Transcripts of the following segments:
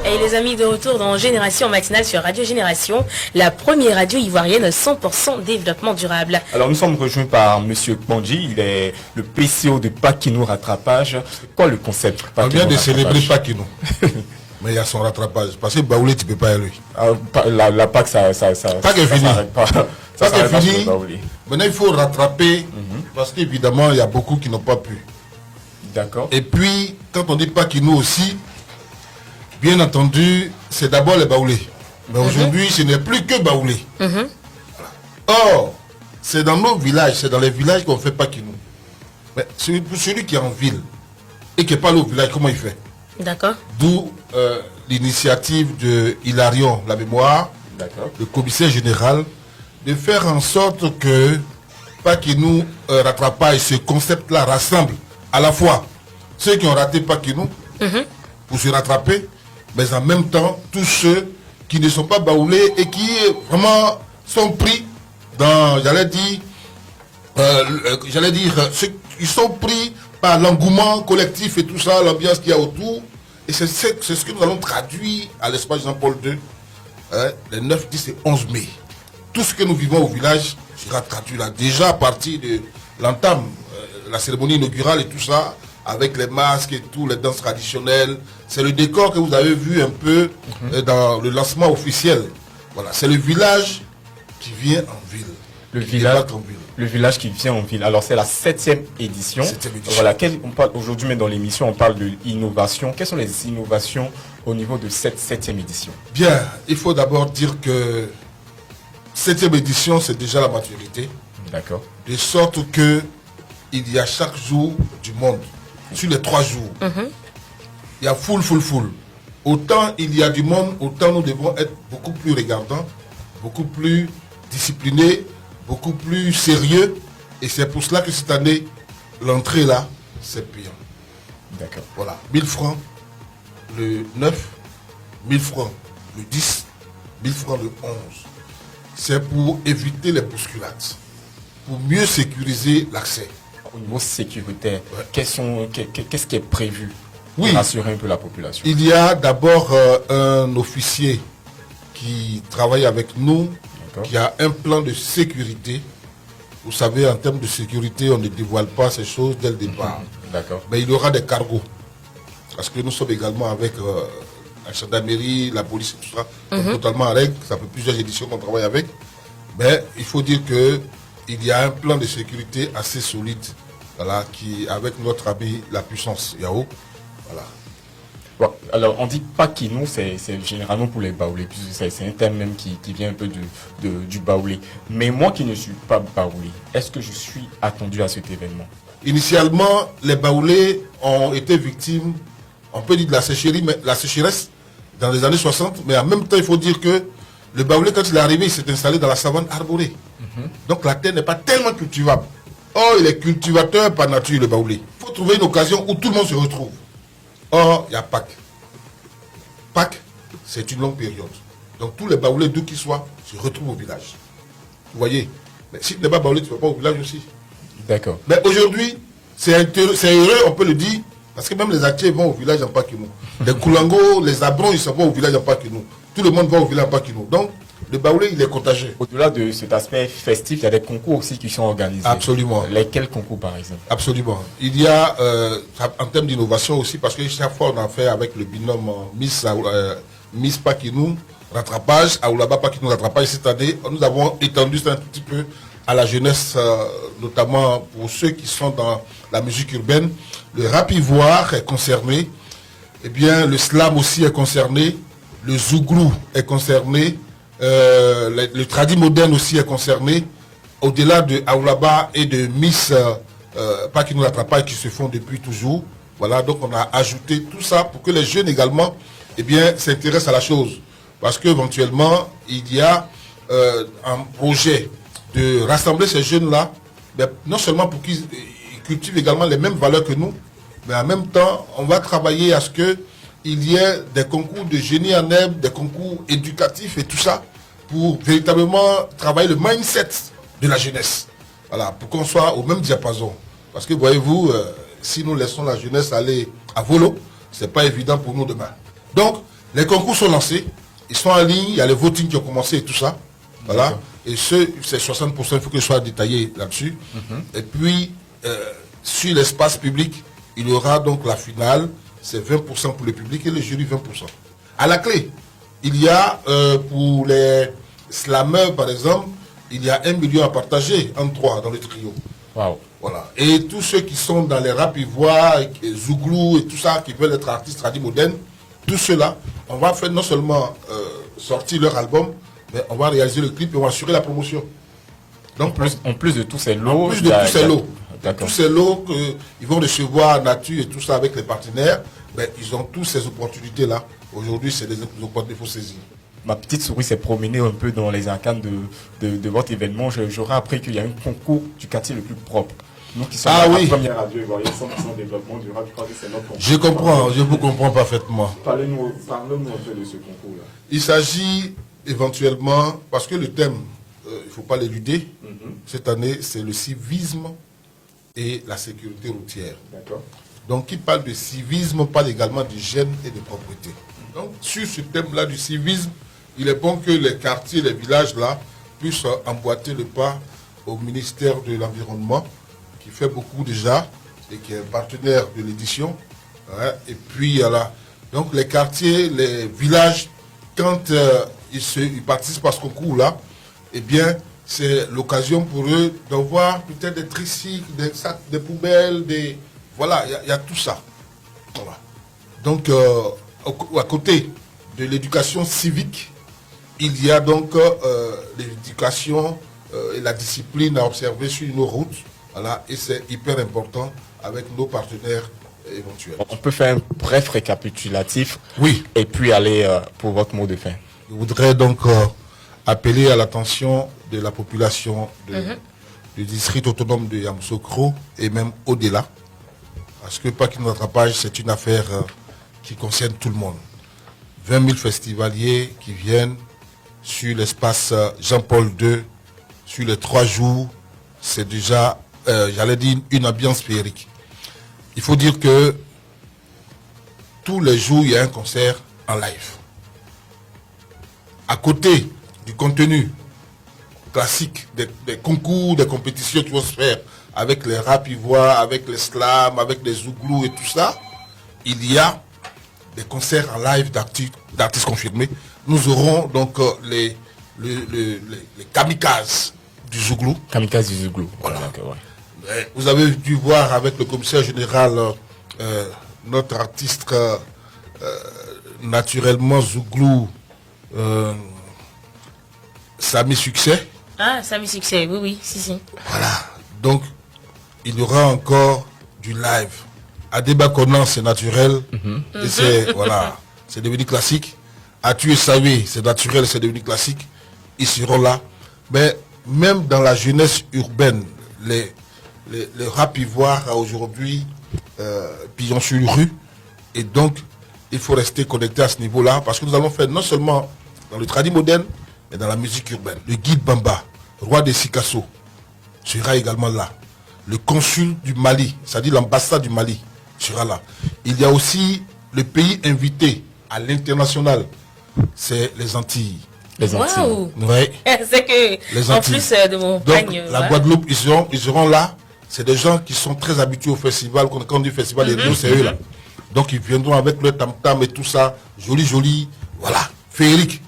Et les amis, de retour dans Génération Matinale sur Radio Génération, la première radio ivoirienne 100% développement durable. Alors nous sommes rejoints par Monsieur Kpandji, il est le PCO de Pakinou Rattrapage. Quoi le concept On vient de célébrer Pakinou. Mais il y a son rattrapage. Parce que Baoulé, tu ne peux pas aller. La PAC, ça PAC est fini. PAC est fini. Maintenant, il faut rattraper. Parce qu'évidemment, il y a beaucoup qui n'ont pas pu. D'accord. Et puis, quand on dit Pakinou aussi, bien entendu, c'est d'abord les Baoulés. Mais aujourd'hui, ce n'est plus que Baoulé. Or, c'est dans nos villages, c'est dans les villages qu'on fait Pakinou. Mais celui qui est en ville et qui n'est pas allé au village, comment il fait? D'accord. D'où l'initiative de Hilarion, la mémoire, le commissaire général, de faire en sorte que Pakinou rattrapage, ce concept-là rassemble à la fois ceux qui ont raté Pakinou pour se rattraper, mais en même temps tous ceux qui ne sont pas baoulés et qui vraiment sont pris dans, ils sont pris par l'engouement collectif et tout ça, l'ambiance qu'il y a autour. Et c'est ce que nous allons traduire à l'espace Jean-Paul II, les 9, 10 et 11 mai. Tout ce que nous vivons au village sera traduit là. Déjà à partir de l'entame, la cérémonie inaugurale et tout ça, avec les masques et tout, les danses traditionnelles. C'est le décor que vous avez vu un peu dans le lancement officiel. Voilà, c'est le village qui vient en ville. Le village qui vient en ville. Alors c'est la 7e édition. Voilà, on parle aujourd'hui, mais dans l'émission, on parle de l'innovation. Quelles sont les innovations au niveau de cette 7e édition? Bien, il faut d'abord dire que 7e édition, c'est déjà la maturité. D'accord. De sorte que il y a chaque jour du monde. Sur les 3 jours. Il y a full. Autant il y a du monde, autant nous devons être beaucoup plus regardants, beaucoup plus disciplinés, beaucoup plus sérieux. Et c'est pour cela que cette année, l'entrée là, c'est payant. D'accord. Voilà, 1000 francs le 9, 1000 francs le 10, 1000 francs le 11. C'est pour éviter les bousculades, pour mieux sécuriser l'accès. Au niveau sécuritaire, qu'est-ce qui est prévu pour rassurer un peu la population? Il y a d'abord un officier qui travaille avec nous, qui a un plan de sécurité. Vous savez, en termes de sécurité, on ne dévoile pas ces choses dès le départ. D'accord. Mais il y aura des cargos. Parce que nous sommes également avec la gendarmerie, la police et tout ça, totalement en règle. Ça fait plusieurs éditions qu'on travaille avec. Mais il faut dire que il y a un plan de sécurité assez solide, voilà, qui avec notre ami la puissance Yao. Voilà. Bon, alors on dit Pakinou, c'est généralement pour les baoulés, c'est un terme même qui vient un peu du baoulé. Mais moi qui ne suis pas baoulé, est-ce que je suis attendu à cet événement? Initialement, les baoulés ont été victimes, on peut dire de la sécheresse dans les années 60, mais en même temps il faut dire que le baoulé, quand il est arrivé, il s'est installé dans la savane arborée. Donc la terre n'est pas tellement cultivable. Or, il est cultivateur par nature, le baoulé. Il faut trouver une occasion où tout le monde se retrouve. Or, il y a Pâques. Pâques, c'est une longue période. Donc tous les baoulés, d'où qu'ils soient, se retrouvent au village. Vous voyez? Mais si tu n'es pas baoulé, tu ne vas pas au village aussi. D'accord. Mais aujourd'hui, c'est heureux, on peut le dire, parce que même les Attiers vont au village en Pakinou. Les Koulangos, les Abrons, ils s'en vont au village en Pakinou. Tout le monde va au village en Pakinou. Donc, le baoulé, il est contagieux. Au-delà de cet aspect festif, il y a des concours aussi qui sont organisés. Absolument. Lesquels concours, par exemple? Absolument. Il y a, en termes d'innovation aussi, parce que chaque fois, on a fait avec le binôme Miss Pakinou, rattrapage, Aoulaba Pakinou, rattrapage. Cette année, nous avons étendu ça un petit peu à la jeunesse, notamment pour ceux qui sont dans la musique urbaine. Le rap ivoire est concerné. Eh bien, le slam aussi est concerné. Le zouglou est concerné. Le tradi moderne aussi est concerné. Au-delà de Aoulaba et de Miss Pakinou Rattrapage qui se font depuis toujours. Voilà, donc on a ajouté tout ça pour que les jeunes également s'intéressent à la chose. Parce qu'éventuellement, il y a un projet de rassembler ces jeunes-là, non seulement pour qu'ils cultivent également les mêmes valeurs que nous, mais en même temps, on va travailler à ce qu'il y ait des concours de génie en herbe, des concours éducatifs et tout ça, pour véritablement travailler le mindset de la jeunesse. Voilà, pour qu'on soit au même diapason. Parce que voyez-vous, si nous laissons la jeunesse aller à volo, c'est pas évident pour nous demain. Donc, les concours sont lancés, ils sont en ligne, il y a les votings qui ont commencé et tout ça. Voilà. Et c'est 60%, il faut que je sois détaillé là-dessus. Et puis, sur l'espace public, il y aura donc la finale, c'est 20% pour le public et le jury 20%. À la clé, il y a pour les slameurs, par exemple, il y a 1 million à partager en 3 dans le trio. Wow. Voilà. Et tous ceux qui sont dans les rap ivoires, Zouglou et tout ça, qui veulent être artistes radis modernes, tous ceux-là, on va faire non seulement sortir leur album, mais on va réaliser le clip et on va assurer la promotion. Donc, En plus de tous ces lots. en plus de tous ces lots, D'accord. tous ces lots qu'ils vont recevoir en nature et tout ça avec les partenaires, ben, ils ont tous ces opportunités-là. Aujourd'hui, c'est des opportunités qu'il faut saisir. Ma petite souris s'est promenée un peu dans les arcanes de votre événement. J'aurais appris qu'il y a un concours du quartier le plus propre. Nous qui sommes la première radio ivoirienne 100% développement durable, je crois que c'est notre concours. Je comprends, je vous comprends parfaitement. Parlez-nous un peu de ce concours-là. Il s'agit éventuellement, parce que le thème, il ne faut pas l'éluder, cette année, c'est le civisme et la sécurité routière. D'accord. Donc, qui parle de civisme, parle également d'hygiène et de propreté. Donc, sur ce thème-là du civisme, il est bon que les quartiers, les villages là, puissent emboîter le pas au ministère de l'Environnement, qui fait beaucoup déjà, et qui est partenaire de l'édition. Hein. Et puis, voilà. Donc, les quartiers, les villages, quand ils participent à ce concours-là, eh bien, c'est l'occasion pour eux d'avoir peut-être des tricycles, des sacs, des poubelles, des... Voilà, il y a tout ça. Voilà. Donc, à côté de l'éducation civique, il y a donc l'éducation et la discipline à observer sur nos routes. Voilà, et c'est hyper important avec nos partenaires éventuels. On peut faire un bref récapitulatif. Oui. Et puis aller pour votre mot de fin. Je voudrais donc appeler à l'attention de la population du district autonome de Yamoussoukro et même au-delà. Parce que Pâques Nous Rattrapage, c'est une affaire qui concerne tout le monde. 20 000 festivaliers qui viennent sur l'espace Jean-Paul II, sur les 3 jours, c'est déjà, j'allais dire, une ambiance féerique. Il faut dire que tous les jours, il y a un concert en live. À côté du contenu classique des concours, des compétitions qui vont se faire avec les rap ivoires, avec les slams, avec les zouglous et tout ça, il y a des concerts en live d'artistes confirmés. Nous aurons donc les kamikazes du zouglou. Kamikaze du Zouglou. Voilà. Ouais. Vous avez dû voir avec le commissaire général notre artiste naturellement zouglou, Sami Succès. Ah, Sami Succès, oui, si. Voilà. Donc, il y aura encore du live. À débat Conan, c'est naturel. Et c'est, voilà, c'est devenu classique. À tuer Savé, c'est naturel, c'est devenu classique. Ils seront là. Mais même dans la jeunesse urbaine, les rap ivoires aujourd'hui pillent sur une rue. Et donc, il faut rester connecté à ce niveau-là. Parce que nous allons faire non seulement dans le tradit moderne, mais dans la musique urbaine. Le guide Bamba, roi des Sikasso, sera également là. Le consul du Mali, c'est-à-dire l'ambassade du Mali, sera là. Il y a aussi le pays invité à l'international, c'est les Antilles. Les Antilles. Waouh. Ouais. C'est que, Les en Antilles. plus de mon Donc, pagne, la Guadeloupe, ils seront là. C'est des gens qui sont très habitués au festival. Quand on dit festival, les Rio, c'est eux là. Donc, ils viendront avec leur tam-tam et tout ça. Joli. Voilà. Féerique.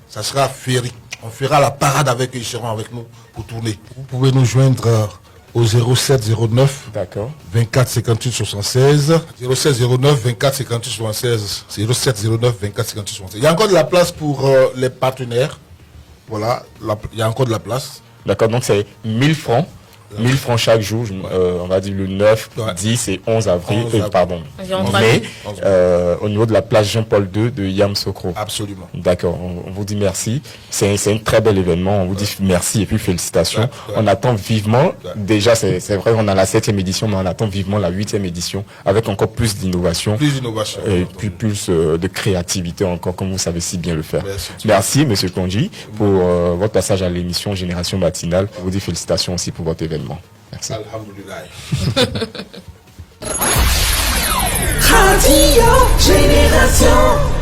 Ça sera féerique. On fera la parade avec eux. Ils seront avec nous pour tourner. Vous pouvez nous joindre au 0709 D'accord. 24 58 76 0709 24 58 76 0709 24 58 76. Il y a encore de la place pour les partenaires. Voilà, il y a encore de la place. D'accord, donc c'est 1000 francs. 1000 francs chaque jour, on va dire le 9, Ouais. 10 et 11 avril. 11 avril. Pardon. Environ Mais 3 000. au niveau de la place Jean-Paul II de Yamoussoukro. Absolument. D'accord, on vous dit merci. C'est un très bel événement. On vous dit merci et puis félicitations. Ouais. On attend vivement, déjà c'est vrai, on a la 7e édition, mais on attend vivement la 8e édition avec encore plus d'innovation. Plus d'innovation. Et puis plus de créativité encore, comme vous savez si bien le faire. Merci. Merci, Monsieur Kondji, pour votre passage à l'émission Génération Matinale. On vous dit félicitations aussi pour votre événement. Merci. Alhamdulillah. Radio Génération.